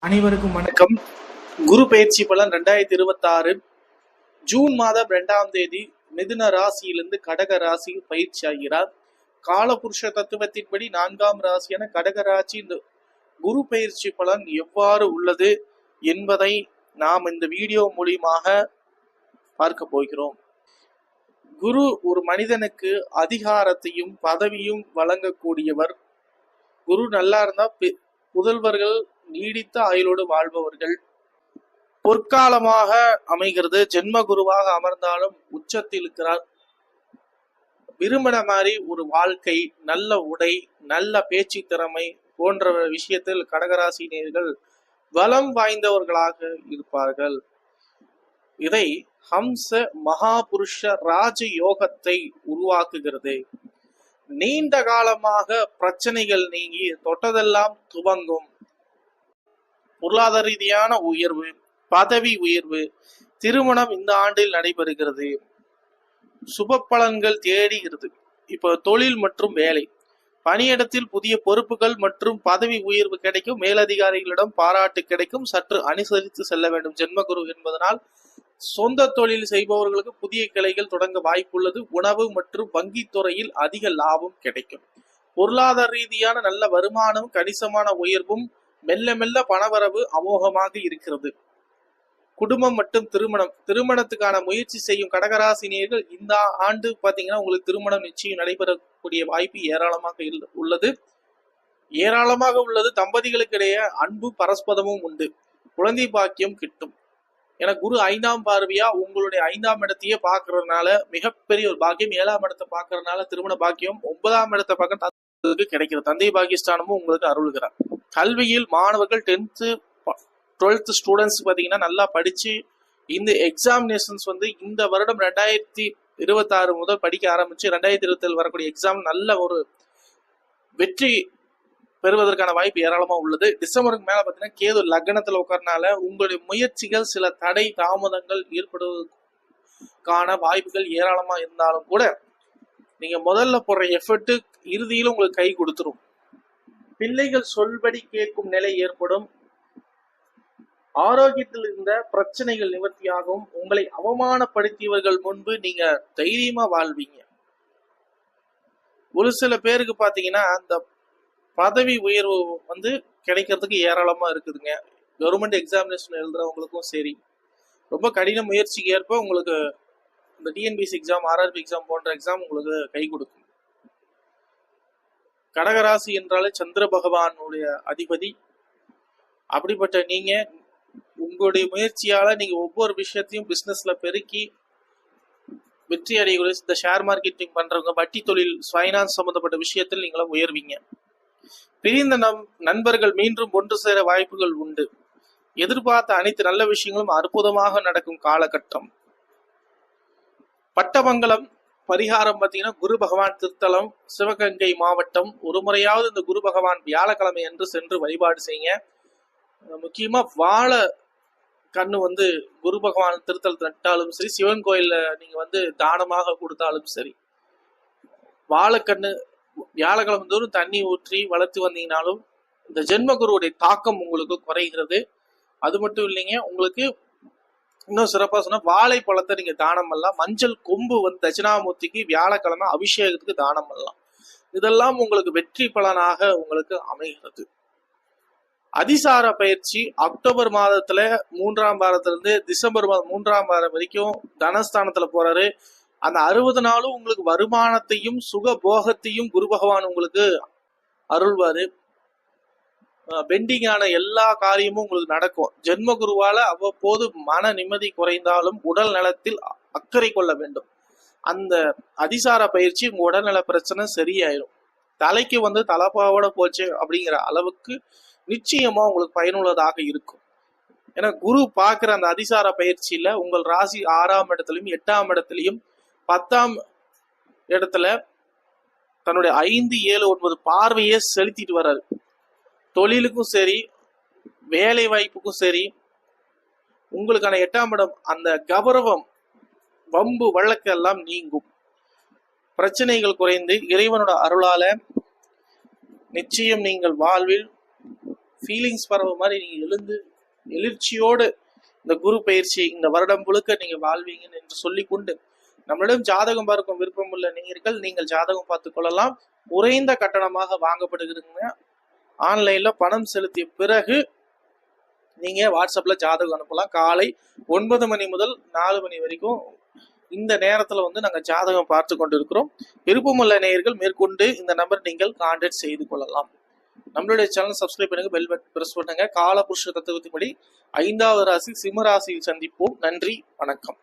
அனைவருக்கும் வணக்கம். குரு பயிற்சி பலன் 2026 ஜூன் மாதம் 2ஆம் தேதி மிதுன ராசியிலிருந்து கடக ராசி பயிற்சி ஆகிறார். காலபுருஷ தத்துவத்தின்படி 4ஆம் ராசியான கடக ராசி இந்த குரு பயிற்சி பலன் எவ்வாறு உள்ளது என்பதை நாம் இந்த வீடியோ மூலியமாக பார்க்க போகிறோம். குரு ஒரு மனிதனுக்கு அதிகாரத்தையும் பதவியும் வழங்கக்கூடியவர். குரு நல்லா இருந்தா புதல்வர்கள் நீடித்த ஆயுளோடு வாழ்பவர்கள். பொற்காலமாக அமைகிறது. ஜென்ம குருவாக அமர்ந்தாலும் உச்சத்தில் இருக்கிறார். விரும்பின மாதிரி ஒரு வாழ்க்கை, நல்ல உடை, நல்ல பேச்சு திறமை போன்ற விஷயத்தில் கடகராசினியர்கள் வளம் வாய்ந்தவர்களாக இருப்பார்கள். இதை ஹம்ச மகாபுருஷ ராஜ யோகத்தை உருவாக்குகிறது. நீண்ட காலமாக பிரச்சனைகள் நீங்கி தொட்டதெல்லாம் துவங்கும். பொருளாதார ரீதியான உயர்வு, பதவி உயர்வு, திருமணம் இந்த ஆண்டில் நடைபெறுகிறது. சுப பலன்கள் தேடுகிறது. இப்போ தொழில் மற்றும் வேலை, பணியிடத்தில் புதிய பொறுப்புகள் மற்றும் பதவி உயர்வு கிடைக்கும். மேலதிகாரிகளிடம் பாராட்டு கிடைக்கும். சற்று அனுசரித்து செல்ல வேண்டும். ஜென்மகுரு என்பதனால் சொந்த தொழில் செய்பவர்களுக்கு புதிய கிளைகள் தொடங்க வாய்ப்புள்ளது. உணவு மற்றும் வங்கி துறையில் அதிக லாபம் கிடைக்கும். பொருளாதார ரீதியான நல்ல வருமானம், கணிசமான உயர்வும், மெல்ல மெல்ல பணவரவு அமோகமாக இருக்கிறது. குடும்பம் மற்றும் திருமணத்துக்கான முயற்சி செய்யும் கடகராசினியர்கள் இந்த ஆண்டு பாத்தீங்கன்னா உங்களுக்கு திருமணம் நிச்சயம் நடைபெறக்கூடிய வாய்ப்பு ஏராளமாக உள்ளது. தம்பதிகளுக்கிடையே அன்பு பரஸ்பரமும் உண்டு. குழந்தை பாக்கியம் கிட்டும். என குரு 5ஆம் பார்வையா உங்களுடைய 5ஆம் இடத்தையே பாக்குறதுனால மிகப்பெரிய ஒரு பாக்கியம். 7ஆம் இடத்தை பாக்குறதுனால திருமண பாக்கியம். 9ஆம் இடத்தை பார்க்க கிடைக்கிறது. தந்தை பாகிஸ்தானமும் உங்களுக்கு அருள்கிறார். கல்வியில் மாணவர்கள் 10th 12th ஸ்டூடெண்ட்ஸ் பாத்தீங்கன்னா நல்லா படிச்சு இந்த எக்ஸாமினேஷன்ஸ் இந்த வருடம் 2026 முதல் படிக்க ஆரம்பிச்சு 2027 வரக்கூடிய எக்ஸாம் நல்ல ஒரு வெற்றி பெறுவதற்கான வாய்ப்பு ஏராளமா உள்ளது. டிசம்பருக்கு மேல பாத்தீங்கன்னா கேது லக்னத்துல உட்கார்னால உங்களுடைய முயற்சிகள் சில தடை தாமதங்கள் ஏற்படுவதற்கான வாய்ப்புகள் ஏராளமா இருந்தாலும் கூட நீங்க முதல்ல போடுற எஃபர்ட் இறுதியிலும் உங்களுக்கு கை கொடுத்துரும். பிள்ளைகள் சொல்படி கேட்கும் நிலை ஏற்படும். ஆரோக்கியத்தில் இருந்த பிரச்சனைகள் நிவர்த்தியாகவும் உங்களை அவமானப்படுத்தியவர்கள் முன்பு நீங்க தைரியமா வாழ்வீங்க. ஒரு சில பேருக்கு பாத்தீங்கன்னா அந்த பதவி உயர்வு கிடைக்கிறதுக்கு ஏராளமா இருக்குதுங்க. கவர்மெண்ட் எக்ஸாமினேஷன் எழுதுறவங்களுக்கும் சரி, ரொம்ப கடின முயற்சிக்கு ஏற்ப உங்களுக்கு இந்த டிஎன்பிஎஸ்சி எக்ஸாம், ஆர்ஆர்பி எக்ஸாம் போன்ற எக்ஸாம் உங்களுக்கு கை கொடுக்கும். கடகராசி என்றாலே சந்திர பகவானுடைய அதிபதி. அப்படிப்பட்ட நீங்க உங்களுடைய முயற்சியால நீங்க ஒவ்வொரு விஷயத்தையும் பிசினஸ்ல பெருக்கி வெற்றி அடையக்கூடிய இந்த ஷேர் மார்க்கெட்டிங் பண்றவங்க, வட்டி தொழில், ஃபைனான்ஸ் சம்பந்தப்பட்ட விஷயத்தில் நீங்களும் உயர்வீங்க. பிரிந்த நண்பர்கள் மீண்டும் ஒன்று சேர வாய்ப்புகள் உண்டு. எதிர்பார்த்த அனைத்து நல்ல விஷயங்களும் அற்புதமாக நடக்கும் காலகட்டம். பட்டமங்கலம் பரிகாரம் பார்த்தீங்கன்னா குரு பகவான் திருத்தலம், சிவகங்கை மாவட்டம். ஒரு முறையாவது இந்த குரு பகவான் வியாழக்கிழமை என்று சென்று வழிபாடு செய்யுங்க. முக்கியமா வாழை கண்ணு குரு பகவான் திருத்தலத்தை நட்டாலும் சரி, சிவன் கோயில்ல நீங்க தானமாக கொடுத்தாலும் சரி, வாழைக்கண்ணு வியாழக்கிழமை தோறும் தண்ணி ஊற்றி வளர்த்து வந்தீங்கனாலும் இந்த ஜென்மகுருவுடைய தாக்கம் உங்களுக்கு குறைகிறது. அது மட்டும் இல்லைங்க, உங்களுக்கு இன்னும் சிறப்பா சொன்னா வாழைப்பழத்தை நீங்க தானம் பண்ணலாம். மஞ்சள் கொம்பு தட்சிணாமூர்த்திக்கு வியாழக்கிழமை அபிஷேகத்துக்கு தானம் பண்ணலாம். இதெல்லாம் உங்களுக்கு வெற்றி பலனாக உங்களுக்கு அமைகிறது. அதிசார பயிற்சி அக்டோபர் மாதத்துல 3ஆம் வாரத்திலிருந்து டிசம்பர் மாதம் 3ஆம் வாரம் வரைக்கும் தனஸ்தானத்துல போறாரு. அந்த 60 நாளும் உங்களுக்கு வருமானத்தையும் சுக போகத்தையும் குரு பகவான் உங்களுக்கு அருள்வாரு. பெண்டிங்கான எல்லா காரியமும் உங்களுக்கு நடக்கும். ஜென்ம குருவால அவ்வப்போது மன நிம்மதி குறைந்தாலும் உடல் நலத்தில் அக்கறை கொள்ள வேண்டும். அந்த அதிசார பயிற்சி உங்க உடல்நல பிரச்சனை சரியாயிரும். தலைக்கு தலப்பாவோட போச்சு அப்படிங்கிற அளவுக்கு நிச்சயமா உங்களுக்கு பயனுள்ளதாக இருக்கும். ஏன்னா குரு பார்க்கிற அந்த அதிசார பயிற்சியில உங்கள் ராசி 6ஆம் இடத்துலையும் 8ஆம் இடத்துலையும் 10ஆம் இடத்துல தன்னுடைய 5, 7, 9 பார்வையை செலுத்திட்டு வர்றாரு. தொழிலுக்கும் சரி, வேலை வாய்ப்புக்கும் சரி, உங்களுக்கான 8ஆம் இடம் அந்த கௌரவம், வம்பு வழக்கு எல்லாம் நீங்கும். பிரச்சனைகள் குறைந்து இறைவனோட அருளால நிச்சயம் நீங்கள் வாழ்வில் ஃபீலிங்ஸ் பரவ மாதிரி நீங்க எழுச்சியோடு இந்த குரு பயிற்சி இந்த வருடம் முழுக்க நீங்க வாழ்வீங்கன்னு என்று சொல்லிக்கொண்டு, நம்மளிடம் ஜாதகம் பார்க்கும் விருப்பம் உள்ள நேயர்கள் நீங்கள் ஜாதகம் பார்த்துக் கொள்ளலாம். குறைந்த கட்டணமாக வாங்கப்படுகிறதுங்க. ஆன்லைன்ல பணம் செலுத்திய பிறகு நீங்க வாட்ஸ்அப்ல ஜாதகம் அனுப்பலாம். காலை 9 மணி முதல் 4 மணி வரைக்கும் இந்த நேரத்துல நாங்க ஜாதகம் பார்த்து கொண்டிருக்கிறோம். விருப்பமுள்ள நேயர்கள் மேற்கொண்டு இந்த நம்பர் நீங்கள் கான்டாக்ட் செய்து கொள்ளலாம். நம்மளுடைய சேனல் சப்ஸ்கிரைப் பண்ணுங்க, பெல் பட்டன் பிரஸ் பண்ணுங்க. காலபுருஷ தத்துவத்தின்படி 5வது ராசி சிம்ம ராசியில் சந்திப்போம். நன்றி, வணக்கம்.